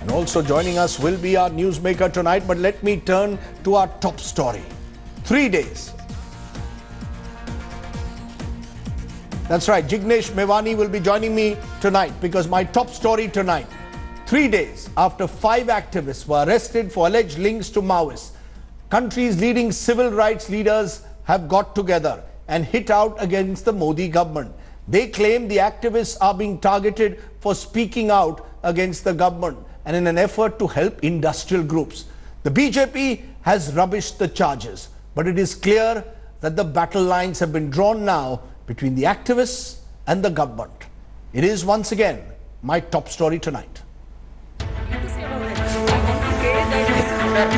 And also joining us will be our newsmaker tonight, but let me turn to our top story. 3 days. That's right, Jignesh Mevani will be joining me tonight because my top story tonight, 3 days after 5 activists were arrested for alleged links to Maoists, country's leading civil rights leaders have got together and hit out against the Modi government. They claim the activists are being targeted for speaking out against the government and in an effort to help industrial groups. The BJP has rubbished the charges, but it is clear that the battle lines have been drawn now between the activists and the government. It is once again my top story tonight.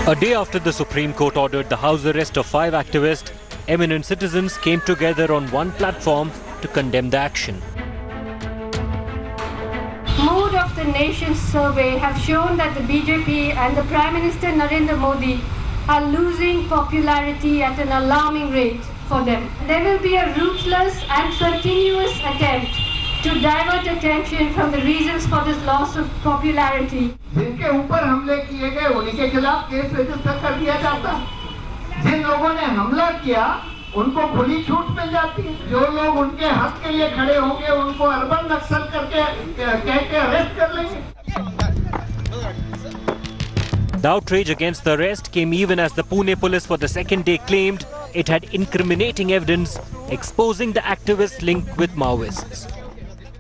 A day after the Supreme Court ordered the house arrest of 5 activists, eminent citizens came together on one platform to condemn the action. Mood of the Nation survey have shown that the BJP and the Prime Minister Narendra Modi are losing popularity at an alarming rate for them. There will be a ruthless and continuous attempt to divert attention from the reasons for this loss of popularity. जिनके ऊपर हमले किए गए उनके खिलाफ case register कर दिया जाता। जिन लोगों ने हमला किया उनको खुली छूट मिल जाती है। जो लोग उनके हक के लिए खड़े होंगे उनको अर्बन नक्सल कह के अरेस्ट कर लेंगे। The outrage against the arrest came even as the Pune police for the second day claimed it had incriminating evidence exposing the activists' link with Maoists.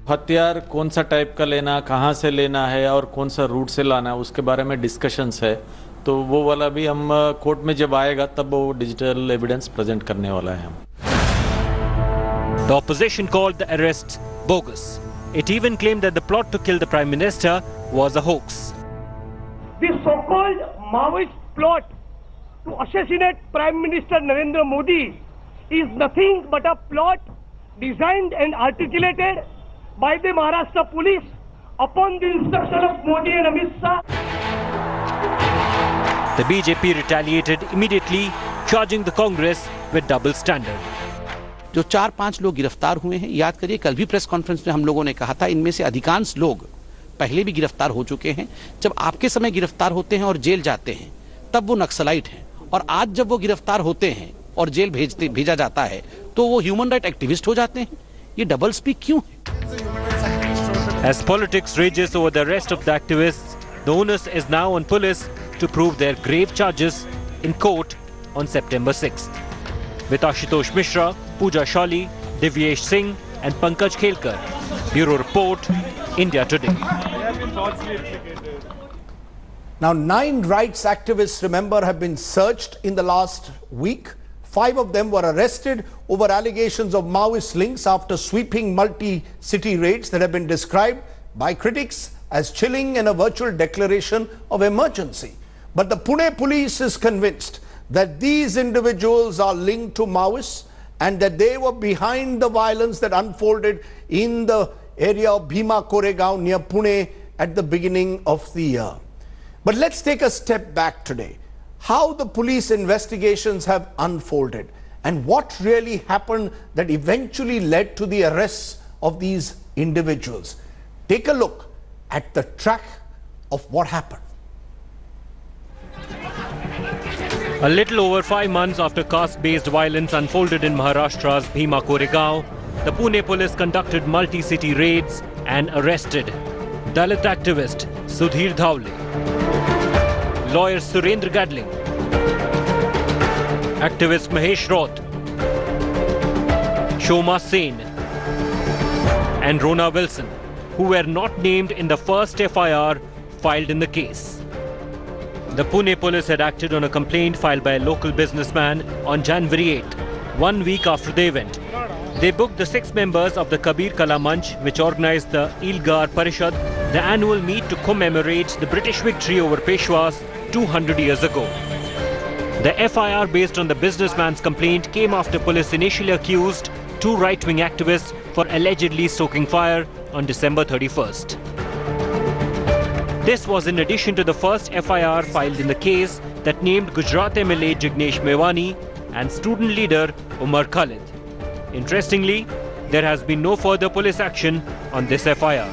हथियार कौन सा टाइप का लेना, कहाँ से लेना है और कौन सा रूट से लाना है, उसके बारे में डिस्कशंस है। तो वो वाला भी हम कोर्ट में जब आएगा तब वो डिजिटल एविडेंस प्रेजेंट करने वाला है हम। The opposition called the arrests bogus. It even claimed that the plot to kill the Prime Minister was a hoax. The so-called Maoist plot to assassinate Prime Minister Narendra Modi is nothing but a plot designed and articulated by the Maharashtra police upon the instruction of Modi and Amit Shah. The BJP retaliated immediately, charging the Congress with double standard. जो 4-5 लोग गिरफ्तार हुए हैं, याद करिए कल भी press conference में हम लोगों ने कहा था इनमें से अधिकांश लोग पहले भी गिरफ्तार हो चुके हैं। जब आपके समय गिरफ्तार होते हैं और जेल जाते हैं तब वो नक्सलाइट हैं, और आज जब वो गिरफ्तार होते हैं और जेल भेजा जाता है तो वो ह्यूमन राइट एक्टिविस्ट हो जाते हैं। ये डबल स्पीक क्यों है? As politics rages over the arrest of the activists, the onus is now on police to prove their grave charges in court on September 6th. With Ashutosh Mishra, Pooja Shawli, Divyesh Singh and Pankaj Khelkar. Bureau Report, India Today. Now, 9 rights activists, remember, have been searched in the last week. 5 of them were arrested over allegations of Maoist links after sweeping multi-city raids that have been described by critics as chilling and a virtual declaration of emergency. But the Pune police is convinced that these individuals are linked to Maoists and that they were behind the violence that unfolded in the area of Bhima Koregaon near Pune at the beginning of the year. But let's take a step back today. How the police investigations have unfolded and what really happened that eventually led to the arrests of these individuals. Take a look at the track of what happened. A little over 5 months after caste-based violence unfolded in Maharashtra's Bhima Koregaon, the Pune police conducted multi-city raids and arrested Dalit activist Sudhir Dhawle, lawyer Surendra Gadling, activist Mahesh Roth, Shoma Sen and Rona Wilson, who were not named in the first FIR filed in the case. The Pune police had acted on a complaint filed by a local businessman on January 8, 1 week after the event. They booked the 6 members of the Kabir Kala Manch, which organized the Ilgar Parishad, the annual meet to commemorate the British victory over Peshwas 200 years ago. The FIR based on the businessman's complaint came after police initially accused 2 right-wing activists for allegedly stoking fire on December 31st. This was in addition to the first FIR filed in the case that named Gujarat MLA Jignesh Mevani and student leader Umar Khalid. Interestingly, there has been no further police action on this FIR.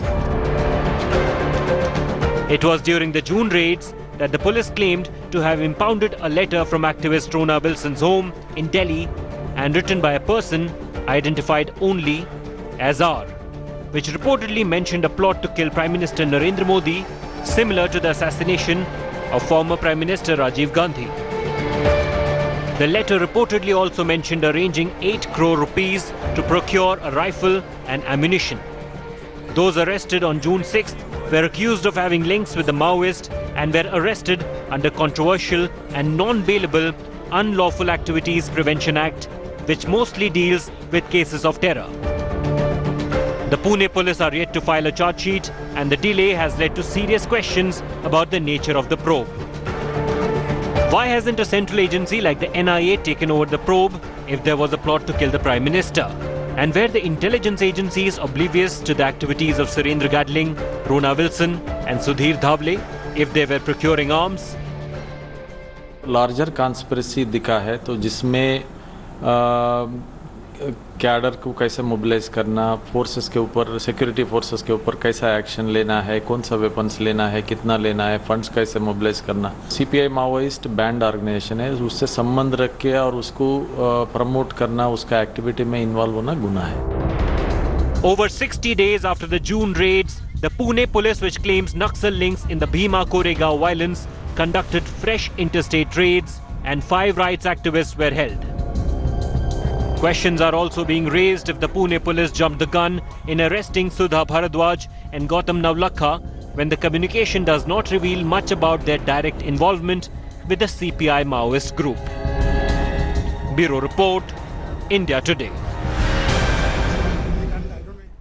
It was during the June raids that the police claimed to have impounded a letter from activist Rona Wilson's home in Delhi and written by a person identified only as R, which reportedly mentioned a plot to kill Prime Minister Narendra Modi, similar to the assassination of former Prime Minister Rajiv Gandhi. The letter reportedly also mentioned arranging 8 crore rupees to procure a rifle and ammunition. Those arrested on June 6th were accused of having links with the Maoists and were arrested under controversial and non-bailable Unlawful Activities Prevention Act, which mostly deals with cases of terror. The Pune police are yet to file a charge sheet, and the delay has led to serious questions about the nature of the probe. Why hasn't a central agency like the NIA taken over the probe if there was a plot to kill the Prime Minister? And were the intelligence agencies oblivious to the activities of Surendra Gadling, Rona Wilson and Sudhir Dhawale if they were procuring arms? Larger conspiracy दिखा है, तो जिसमें cadre को कैसे mobilise करना, forces के ऊपर, security forces के ऊपर कैसा एक्शन लेना है, कौन सा वेपन्स लेना है, कितना लेना है, फंड्स कैसे मोबिलाइज करना। सीपीआई माओइस्ट बैंड ऑर्गेनाइजेशन है, उससे संबंध रख के और उसको प्रमोट करना, उसका एक्टिविटी में इन्वॉल्व होना गुनाह है। Over 60 days after the June raids, the Pune police, which claims Naxal links in the Bhima-Koregaon violence, conducted fresh interstate raids and 5 rights activists were held. Questions are also being raised if the Pune police jumped the gun in arresting Sudha Bharadwaj and Gautam Navlakha when the communication does not reveal much about their direct involvement with the CPI Maoist group. Bureau Report, India Today.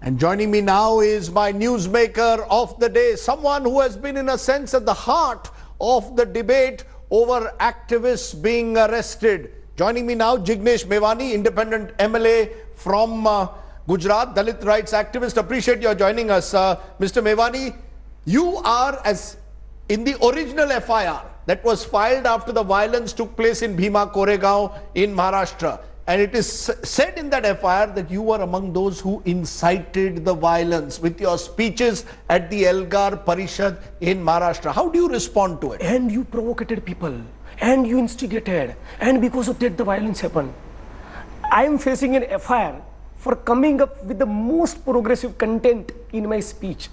And joining me now is my newsmaker of the day, someone who has been in a sense at the heart of the debate over activists being arrested. Joining me now, Jignesh Mevani, independent MLA from Gujarat, Dalit rights activist. Appreciate your joining us. Mr. Mevani, you are, as in the original FIR that was filed after the violence took place in Bhima-Koregaon in Maharashtra. And it is said in that FIR that you were among those who incited the violence with your speeches at the Elgar Parishad in Maharashtra. How do you respond to it? And you provocated people, and you instigated, and because of that the violence happened. I am facing an FIR for coming up with the most progressive content in my speech.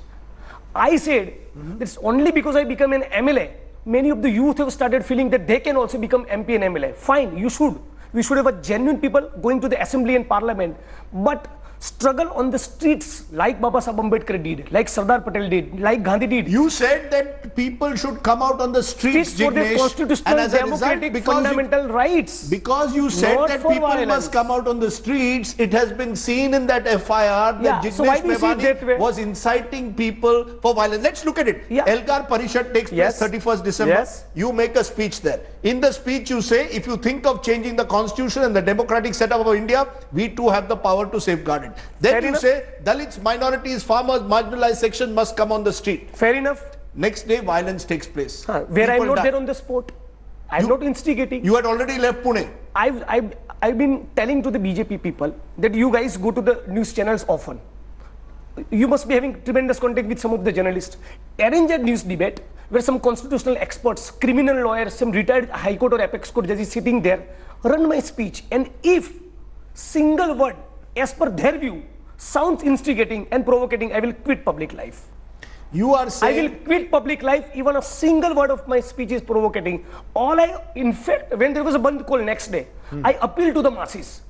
I said it's only because I become an MLA, many of the youth have started feeling that they can also become MP and MLA. Fine, you should. We should have a genuine people going to the assembly and parliament, but struggle on the streets like Baba Saheb Ambedkar did, like Sardar Patel did, like Gandhi did. You said that people should come out on the streets, for their Jignesh, constitutional, and as a democratic, result, fundamental rights. Because you said Not that for people violence. must come out on the streets, it has been seen in that FIR that Yeah, so why Jignesh do you see it that way? Mevani was inciting people for violence. Let's look at it. Yeah. Elgar Parishad takes place Yes. 31st December. Yes. You make a speech there. In the speech you say, if you think of changing the constitution and the democratic setup of India, we too have the power to safeguard it. Then Fair you enough. say, Dalits, minorities, farmers, marginalized section must come on the street. Fair enough. Next day, violence takes place. Where I am People not die. there on the spot. I am You- not instigating. You had already left Pune. I've been telling to the BJP people that you guys go to the news channels often. You must be having tremendous contact with some of the journalists. Arrange a news debate where some constitutional experts, criminal lawyers, some retired High Court or Apex Court judges sitting there, run my speech. And if single word, as per their view, sounds instigating and provocating, I will quit public life. You are I saying... will quit public life, even a single word of my speech is provocating. In fact, when there was a Bandh call next day, I appeal to the masses.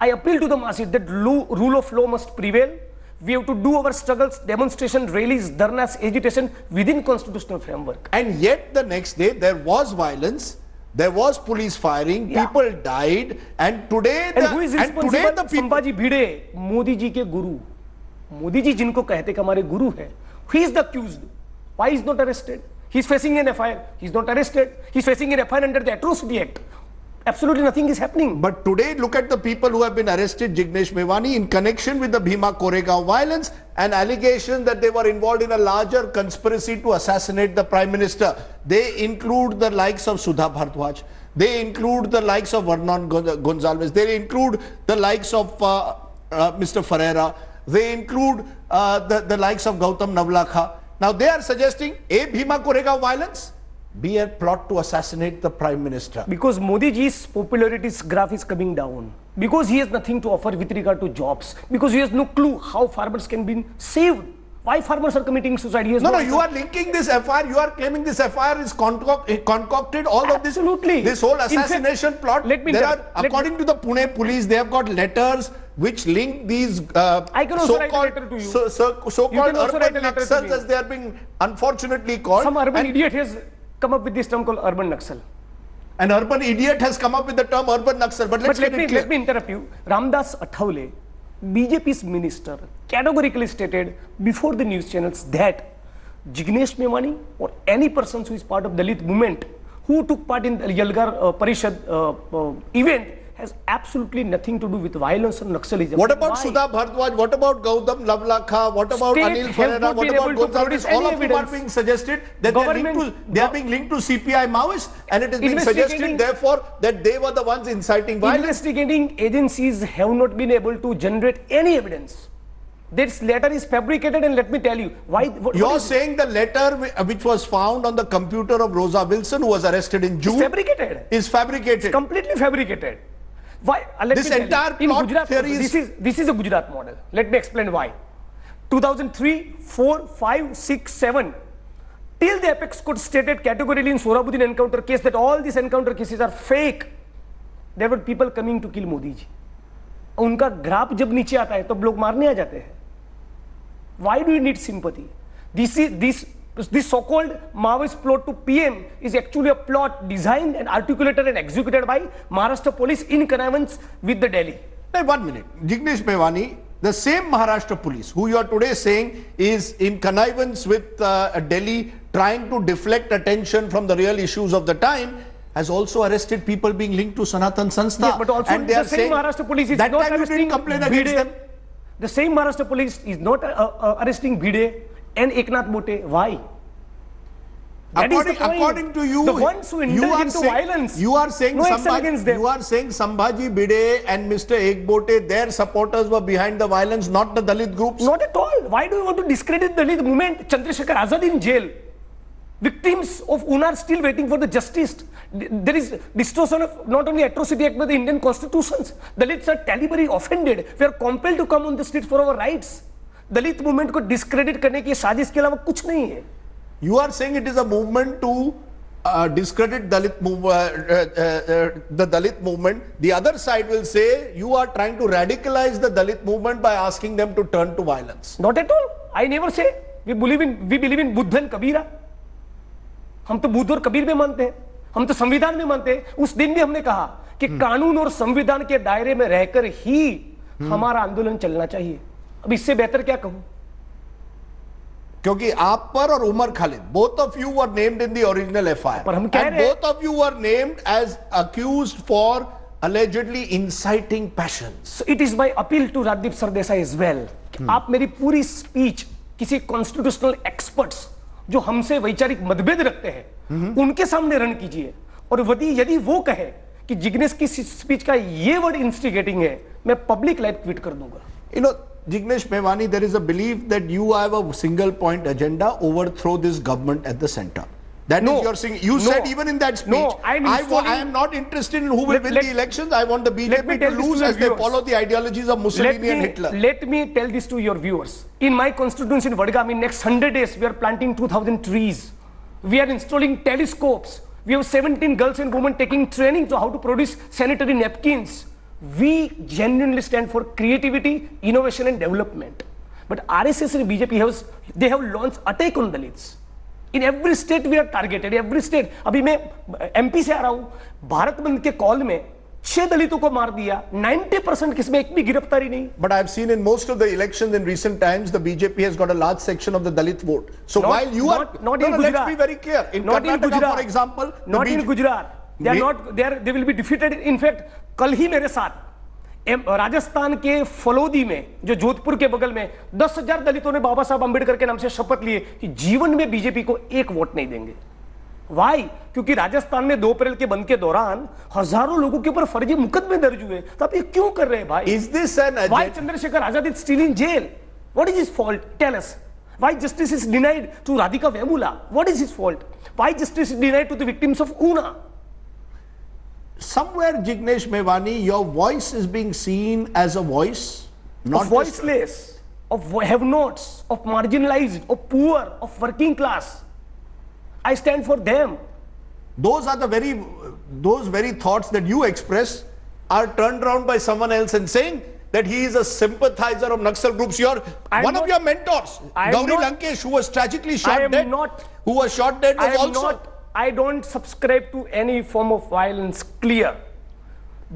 I appeal to the masses that rule of law must prevail. We have to do our struggles, demonstration, rallies, dharnas, agitation within constitutional framework. And yet the next day, there was violence. There was police firing. Yeah. People died. And today And who is responsible? the people... Sambhaji Bhide, Modi ji ke guru. Modi ji jinko कहते कि हमारे गुरु है. He is the accused. Why is not arrested? He is facing an FIR. He is not arrested. He is facing an FIR under the Atrocity Act. Absolutely nothing is happening. But today, look at the people who have been arrested, Jignesh Mevani, in connection with the Bhima-Koregaon violence and allegations that they were involved in a larger conspiracy to assassinate the Prime Minister. They include the likes of Sudha Bharadwaj. They include the likes of Vernon Gonzalez. They include the likes of Mr. Ferreira. They include the likes of Gautam Navlakha. Now they are suggesting A. Bhima Koregaon violence, B. a plot to assassinate the Prime Minister. Because Modi ji's popularity graph is coming down. Because he has nothing to offer with regard to jobs. Because he has no clue how farmers can be saved. Why farmers are committing suicide? No, you are linking this FIR. You are claiming this FIR is concocted. All of this, absolutely. This whole assassination plot. According to the Pune police, they have got letters which link these I can also write a letter to you. So-called urban Naxals, as they are being unfortunately called. Some urban idiot has come up with this term called urban Naxal. An urban idiot has come up with the term urban Naxal. But let me interrupt you. Ramdas Athavale, BJP's minister, categorically stated before the news channels that Jignesh Mevani or any person who is part of Dalit movement who took part in the Yalgar Parishad event has absolutely nothing to do with violence or Naxalism. What about Sudha Bhardwaj? What about Gautam Lavlakha? What about Anil Ferreira? What about Gonzalez? All of whom are being suggested that they are being linked to CPI Maoists, and it is being suggested therefore that they were the ones inciting violence. Investigating agencies have not been able to generate any evidence. This letter is fabricated, and let me tell you why. You're saying the letter which was found on the computer of Rosa Wilson, who was arrested in June, is fabricated. It's completely fabricated. Why? This entire plot theory is... This is a Gujarat model. Let me explain why. 2003, 4, 5, 6, 7. Till the apex court stated categorically in Sohrabuddin encounter case that all these encounter cases are fake. There were people coming to kill Modi ji. उनका graph जब नीचे आता है तो लोग मारने आ जाते हैं. Why do you need sympathy? This so-called Maoist plot to PM is actually a plot designed and articulated and executed by Maharashtra police in connivance with the Delhi. Now, 1 minute. Jignesh Mevani, the same Maharashtra police who you are today saying is in connivance with Delhi, trying to deflect attention from the real issues of the time, has also arrested people being linked to Sanatan Sanstha. Yeah, but also and they the are same saying Maharashtra police is that not time arresting you didn't complain against them. The same Maharashtra police is not arresting Bhide and Eknath Bote. Why? According to you, the ones who indulge into violence, you are saying no Sambhaji Bhide and Mr. Ekbote, their supporters were behind the violence, not the Dalit groups. Not at all. Why do you want to discredit the Dalit movement? Chandrasekhar Azad in jail. Victims of UNA are still waiting for the justice. There is distortion of not only atrocity act but the Indian constitutions. Dalits are terribly offended. We are compelled to come on the streets for our rights. Dalit movement को discredit करने की साजिश के अलावा कुछ नहीं है. You are saying it is a movement to discredit the Dalit movement. The other side will say you are trying to radicalize the Dalit movement by asking them to turn to violence. Not at all. I never say. We believe in Buddha and Kabira. हम तो बुद्ध और कबीर में मानते हैं, हम तो संविधान में मानते हैं. उस दिन भी हमने कहा कि कानून और संविधान के दायरे में रहकर ही हमारा आंदोलन चलना चाहिए. अब इससे बेहतर क्या कहूं? क्योंकि आप पर और Umar Khalid, both of you were named in the original FIR, पर हम कह and रहे both of you were named as accused for allegedly inciting passions. So it is my appeal to Rajdeep Sardesai as well. आप मेरी पूरी speech किसी constitutional experts जो हमसे वैचारिक मतभेद रखते हैं उनके सामने रन कीजिए, और यदि वो कहे कि जिग्नेश की स्पीच का ये वर्ड इंस्टिगेटिंग है, मैं पब्लिक लाइफ ट्वीट कर दूंगा. You know, Jignesh Mevani, there is a belief that you have a single point agenda, overthrow this government at the center. That is your saying. You said even in that speech, no, I am not interested in who will win the elections. I want the BJP to lose as they follow the ideologies of Mussolini and Hitler. Let me tell this to your viewers. In my constituency in Vadgam, in next 100 days, we are planting 2,000 trees. We are installing telescopes. We have 17 girls and women taking training to how to produce sanitary napkins. We genuinely stand for creativity, innovation and development. But RSS and BJP they have launched attack on Dalits. In every state we are targeted. Every state. अभी मैं MP से आ रहा हूँ. भारत बंद के call में 6 दलितों को मार दिया. 90% किसमें एक भी गिरफ्तारी नहीं. But I've seen in most of the elections in recent times, the BJP has got a large section of the Dalit vote. So while you are not in Gujarat, let's be very clear. In Karnataka, for example, not in Gujarat, they are not. They will be defeated. In fact, कल ही मेरे साथ राजस्थान के फलोदी में, जो जोधपुर के बगल में 10,000 दलितों ने बाबा साहब अंबेडकर के नाम से शपथ लिए कि जीवन में बीजेपी को एक वोट नहीं देंगे. Why? क्योंकि राजस्थान में 2 अप्रैल के बंद के दौरान हजारों लोगों के ऊपर फर्जी मुकदमे दर्ज हुए. तो आप ये क्यों कर रहे हैं भाई? Is this an agenda? Why Chandrasekhar Azad is still in jail? What is his fault? Tell us. Why justice is denied to Radhika Vemula? What is his fault? Why justice is denied to the victims of Una? Somewhere, Jignesh Mevani, your voice is being seen as a voice, not Of voiceless, of have-nots, of marginalized, of poor, of working class. I stand for them. those very thoughts that you express are turned around by someone else and saying that he is a sympathizer of Naxal groups. One of your mentors, Gauri Lankesh, who was tragically shot dead, was also. I don't subscribe to any form of violence. Clear.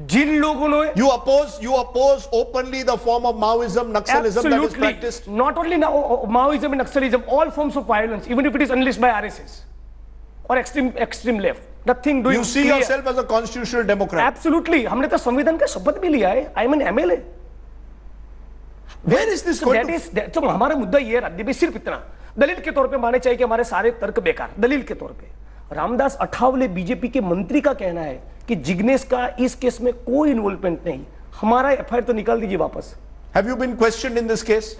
जिन लोगों ने You oppose openly the form of Maoism, Naxalism that is practiced. Not only Maoism and Naxalism, all forms of violence, even if it is unleashed by RSS or extreme left. Nothing doing. You see clear. yourself as a constitutional Democrat. Absolutely. हमने तो संविधान का शपथ भी लिया है. I am an MLA. Where is this going to? तो हमारा मुद्दा ये है राजदीप, सिर्फ इतना दलील के तौर पे माने चाहिए कि हमारे सारे तर्क बेकार. दलील के तौर पे रामदास अठावले बीजेपी के मंत्री का कहना है कि जिग्नेश का इस केस में कोई इन्वॉल्वमेंट नहीं. हमारा एफआईआर तो निकाल दीजिए वापस. Have you been questioned in this case?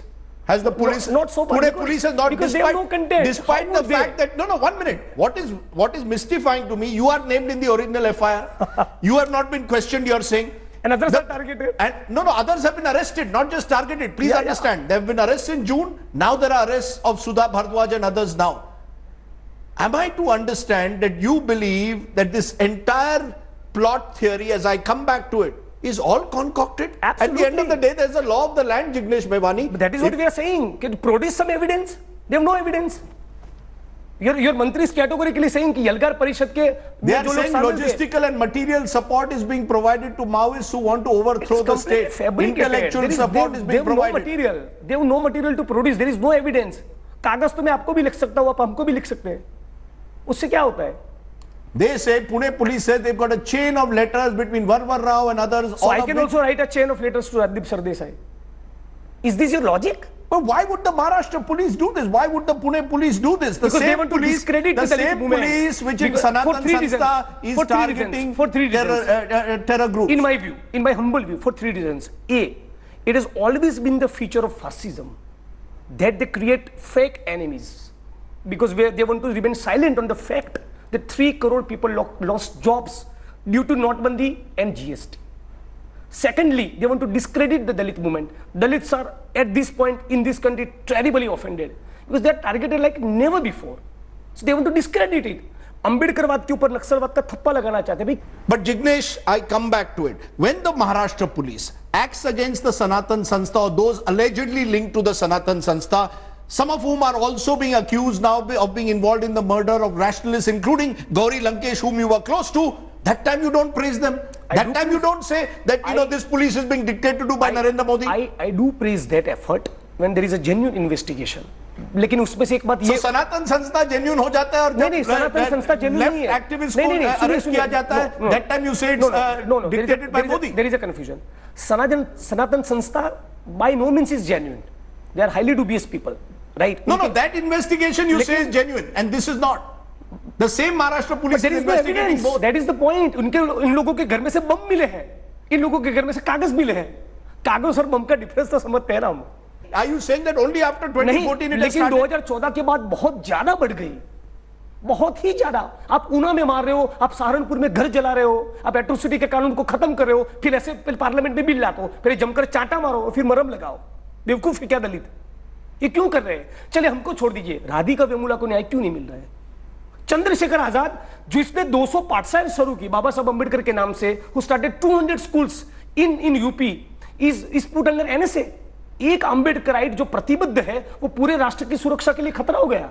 Has the police? Not so far. Pune police has not. Because they have no content. Despite the fact that no, 1 minute. What is mystifying to me? You are named in the original FIR. You have not been questioned. You are saying. And others are targeted. And no, others have been arrested, not just targeted. Please understand. They have been arrested in June. Now there are arrests of Sudha Bhardwaj and others now. Am I to understand that you believe that this entire plot theory, as I come back to it, is all concocted? Absolutely. At the end of the day, there is a law of the land, Jignesh Mevani. But that is what we are saying. Can you produce some evidence? They have no evidence. Your mantri is categorically saying कि Yalgar Parishad के they are saying logistical and material support is being provided to Maoists who want to overthrow the state. Intellectual support is being provided. They have no material to produce. There is no evidence. कागज तो मैं आपको भी लिख सकता हूँ, आप हमको भी लिख सकते हैं. उससे क्या होता है? They say, Pune police said they've got a chain of letters between Varvar Rao and others. So I can also write a chain of letters to Rajdeep Sardesai. Is this your logic? But why would the Maharashtra police do this? Why would the Pune police do this? Because they want to discredit the same police which in Sanatan Sanstha is targeting terror groups. In my view, in my humble view, for 3 reasons. A, it has always been the feature of fascism that they create fake enemies because they want to remain silent on the fact that 3 crore people lost jobs due to Notbandi and GST. Secondly, they want to discredit the Dalit movement. Dalits are at this point in this country terribly offended because they are targeted like never before. So they want to discredit it. Ambedkarwad के ऊपर नक्सलवाद का थप्पा लगाना चाहते हैं. But Jignesh, I come back to it. When the Maharashtra police acts against the Sanatan Sanstha or those allegedly linked to the Sanatan Sanstha, some of whom are also being accused now of being involved in the murder of rationalists, including Gauri Lankesh, whom you were close to, that time you don't praise them. That time you don't say that this police is being dictated to by Narendra Modi. I do praise that effort when there is a genuine investigation. लेकिन उसमें से एक बात ये सनातन संस्था genuine हो जाता है और नहीं सनातन संस्था जेन्युइन नहीं है. एक्टिविस्ट को अरेस्ट किया जाता है. That time you say it's dictated by Modi. There is a confusion. Sanatan संस्था by no means is genuine. They are highly dubious people, right? No, that investigation you say is genuine and this is not. The same Maharashtra police is investigating both. That is the point. इन लोगों के घर में से बम मिले हैं. इन लोगों के घर में से कागज मिले हैं. कागज और बम का डिफरेंस तो समझते हैं ना हम. Are you saying that only after 2014 it has लेकिन started? 2014 के बाद बहुत ज्यादा बढ़ गई. बहुत ही ज्यादा. आप ऊना में मार रहे हो, आप सहारनपुर में घर जला रहे हो, आप एट्रोसिटी के कानून को खत्म कर रहे हो, फिर ऐसे पार्लियामेंट में बिल लाओ, फिर जमकर चांटा मारो, फिर मरहम लगाओ. बेवकूफ है क्या दलित? ये क्यों कर रहे हैं? चलिए हमको छोड़ दीजिए. राधिका वेमुला को न्याय क्यों नहीं मिल रहा है? चंद्रशेखर आजाद जिसने 200 पाठशालाएं शुरू की बाबा साहब अंबेडकर के नाम से, who started 200 schools in UP is put under NSA. एक अंबेडकराइट जो प्रतिबद्ध है वो पूरे राष्ट्र की सुरक्षा के लिए खतरा हो गया.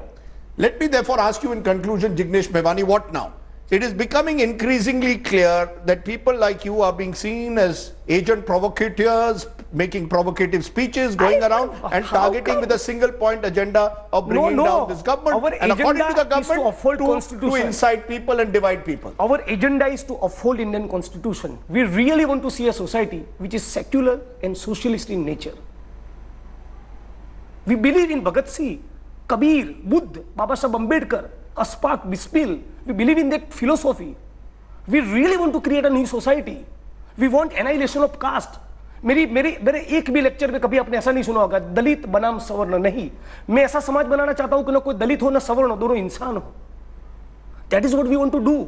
Let me therefore ask you in conclusion, Jignesh Mevani, what now? It is becoming increasingly clear that people like you are being seen as agent provocateurs, making provocative speeches, going around and targeting with a single point agenda of bringing down this government. And according to the government, to incite people and divide people. Our agenda is to uphold Indian Constitution. We really want to see a society which is secular and socialist in nature. We believe in Bhagat Singh, Kabir, Buddha, Baba Sahib Ambedkar, Ashfaq, Bismil. We believe in that philosophy. We really want to create a new society. We want annihilation of caste. मेरे एक भी lecture में कभी आपने ऐसा नहीं सुना होगा दलित बनाम सवर्ण, नहीं। मैं ऐसा समाज बनाना चाहता हूं कि ना कोई दलित हो ना सवर्ण हो, दोनों इंसान हो। That is what we want to do.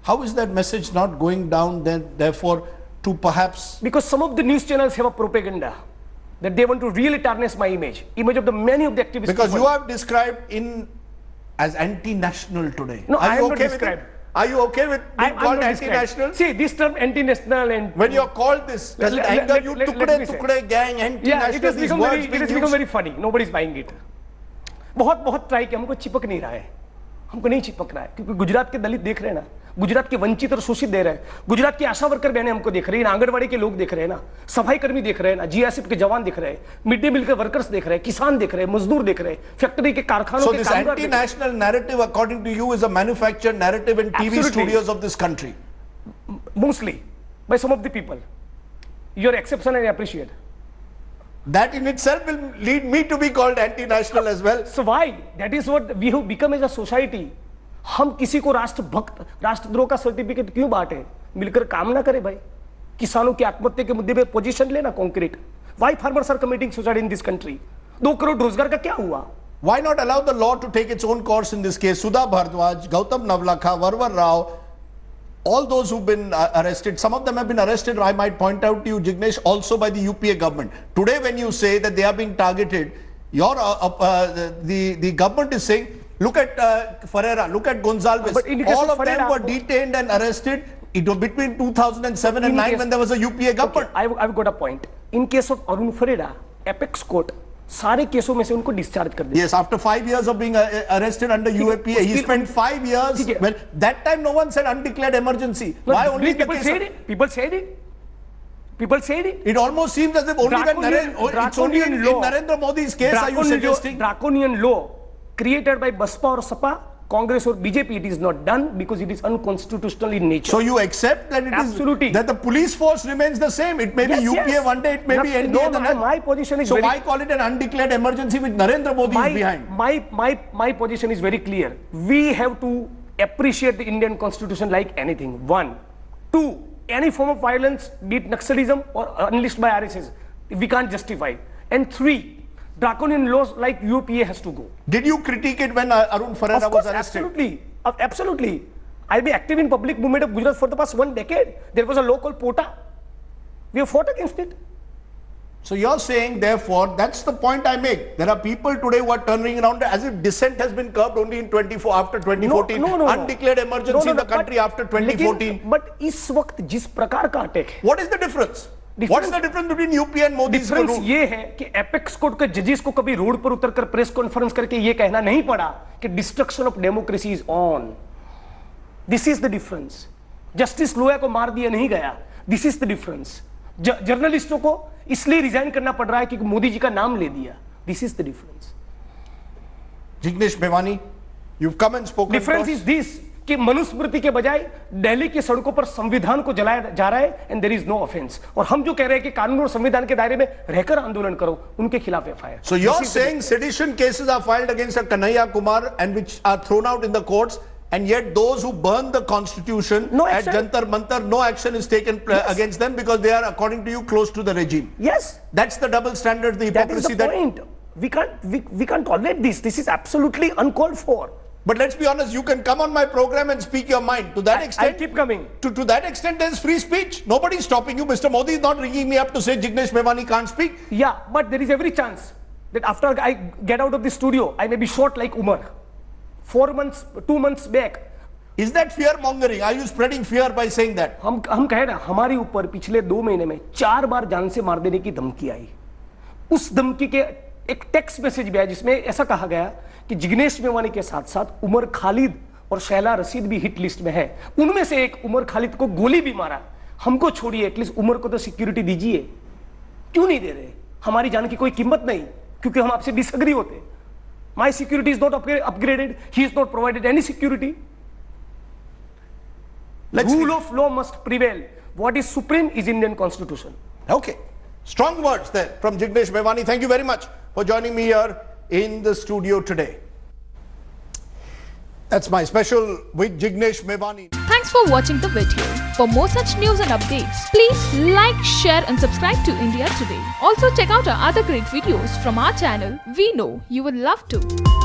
How is that message not going down then, therefore, to perhaps... Because some of the news channels have a propaganda that they want to really tarnish my image of the many of the activists. Because you have described as anti-national today. No, Are I you am not okay with described. it? Are you okay with being I'm called not anti-national? described. See, this term anti-national and... When you're called this, does it anger you? Tukde gang, Yeah, it has these words being become used? very funny. Nobody's buying it. बहुत try किया, हमको चिपक नहीं रहा है, हमको नहीं चिपक रहा है, क्योंकि गुजरात के दलित देख रहे हैं ना, गुजरात के वंचित और शोषित दे रहे हैं, गुजरात की आशा वर्कर बहनें हमको देख रही हैं, आंगनवाड़ी के लोग देख रहे हैं ना, सफाई कर्मी देख रहे हैं ना, जीएसएफ के जवान देख रहे हैं, मिड डे मील के वर्कर्स देख रहे हैं, किसान देख रहे हैं, मजदूर देख रहे हैं, फैक्ट्री के कारखानों के कामगार। So this anti-national narrative, according to you, is a manufactured narrative in TV studios of this country? Mostly by some of the people. Your exception I appreciate. That in itself will lead me to be called anti-national as well. So why? That is what we have become as a society. हम किसी को राष्ट्रभक्त, राष्ट्रद्रोह का certificate क्यों बांटे? मिलकर काम ना करें भाई। किसानों की आत्महत्या के मुद्दे पे पोजीशन लेना concrete. Why farmers are committing suicide in this country? 2 crore रोजगार का क्या हुआ? Why not allow the law to take its own course in this case? Sudha Bhardwaj, Gautam Navlakha, Varvar Rao, all those who've been arrested, some of them have been arrested, I might point out to you, Jignesh, also by the UPA government. Today when you say that they are being targeted, the government is saying, look at Ferreira, look at Gonzalez, all of them were detained and arrested between 2007 and 9 when there was a UPA government. Okay, I've got a point. In case of Arun Ferreira, Apex Court, सारे केसों में से उनको discharge कर दिया। Yes, after 5 years of being arrested under UAPA, he spent 5 years. Well, that time no one said undeclared emergency. Why only people said it? People said it. People said it. It almost seems as if only it's only in Narendra Modi's case are you suggesting? Draconian law created by Baspa or Sapa, Congress or BJP, it is not done because it is unconstitutional in nature. So you accept that it Absolutely. is that the police force remains the same. It may be UPA one day, it may be NDA the next. My position is so why call it an undeclared emergency which Narendra Modi is behind? My position is very clear. We have to appreciate the Indian constitution like anything. 1. 2. Any form of violence, be it Naxalism or unleashed by RSS, we can't justify. And 3. Draconian laws like UPA has to go. Did you critique it when Arun Ferreira was arrested? Absolutely. Absolutely. I've been active in public movement of Gujarat for the past 1 decade. There was a law called POTA. We have fought against it. So you're saying, therefore, that's the point I make. There are people today who are turning around as if dissent has been curbed only in after 2014. No. Undeclared emergency in the country after 2014. But इस वक्त जिस प्रकार का attack है, what is the difference? What is the difference between UP and Modi's rule? Difference ये है कि apex court के जजेस को कभी रोड पर उतरकर प्रेस कॉन्फ्रेंस करके ये कहना नहीं पड़ा कि destruction of democracy is on. This is the difference. Justice Loya को मार दिया नहीं गया. This is the difference. जर्नलिस्टों को इसलिए रिजाइन करना पड़ रहा है क्योंकि मोदी जी का नाम ले दिया. This is the difference. Jignesh Mevani, you've come and spoken. Difference is this कि मनुस्मृति के बजाय दिल्ली की सड़कों पर संविधान को जलाया जा रहा है and there is no offence. और हम जो कह रहे हैं कि कानून और संविधान के दायरे में रहकर आंदोलन करो, उनके खिलाफ FIR. So you're saying sedition cases are filed against a Kanhaiya Kumar and which are thrown out in the courts, and yet those who burn the constitution at Jantar Mantar, no action is taken against them because they are, according to you, close to the regime. Yes. That's the double standard, the hypocrisy. That is the point. We can't tolerate this. This is absolutely uncalled for. But let's be honest, you can come on my program and speak your mind. To that extent, I'll keep coming. To that extent, there's free speech. Nobody is stopping you. Mr. Modi is not ringing me up to say Jignesh Mevani can't speak. Yeah, but there is every chance that after I get out of the studio, I may be shot like Umar. 2 months back. Is that fear mongering? Are you spreading fear by saying that? हम कह रहे हैं हमारे ऊपर पिछले 2 महीने में 4 बार जान से मार देने की धमकी आई. उस धमकी के एक टेक्स्ट मैसेज भी आया जिसमें ऐसा कहा गया कि जिग्नेश मेवानी के साथ साथ उमर खालिद और शैला रशीद भी हिट लिस्ट में है. उनमें से एक उमर खालिद को गोली भी मारा. हमको छोड़िए, एटलीस्ट उमर को तो सिक्योरिटी दीजिए. क्यों नहीं दे रहे? हमारी जान की कोई कीमत नहीं क्योंकि हम आपसे डिसएग्री होते. My security is not upgraded. He is not provided any security. Rule of law must prevail. What is supreme is Indian constitution. Okay. Strong words there from Jignesh Mevani. Thank you very much for joining me here in the studio today. That's my special with Jignesh Mevani. Thanks Thanks for watching the video. For more such news and updates, please like, share and subscribe to India Today. Also check out our other great videos from our channel. We know you will love to.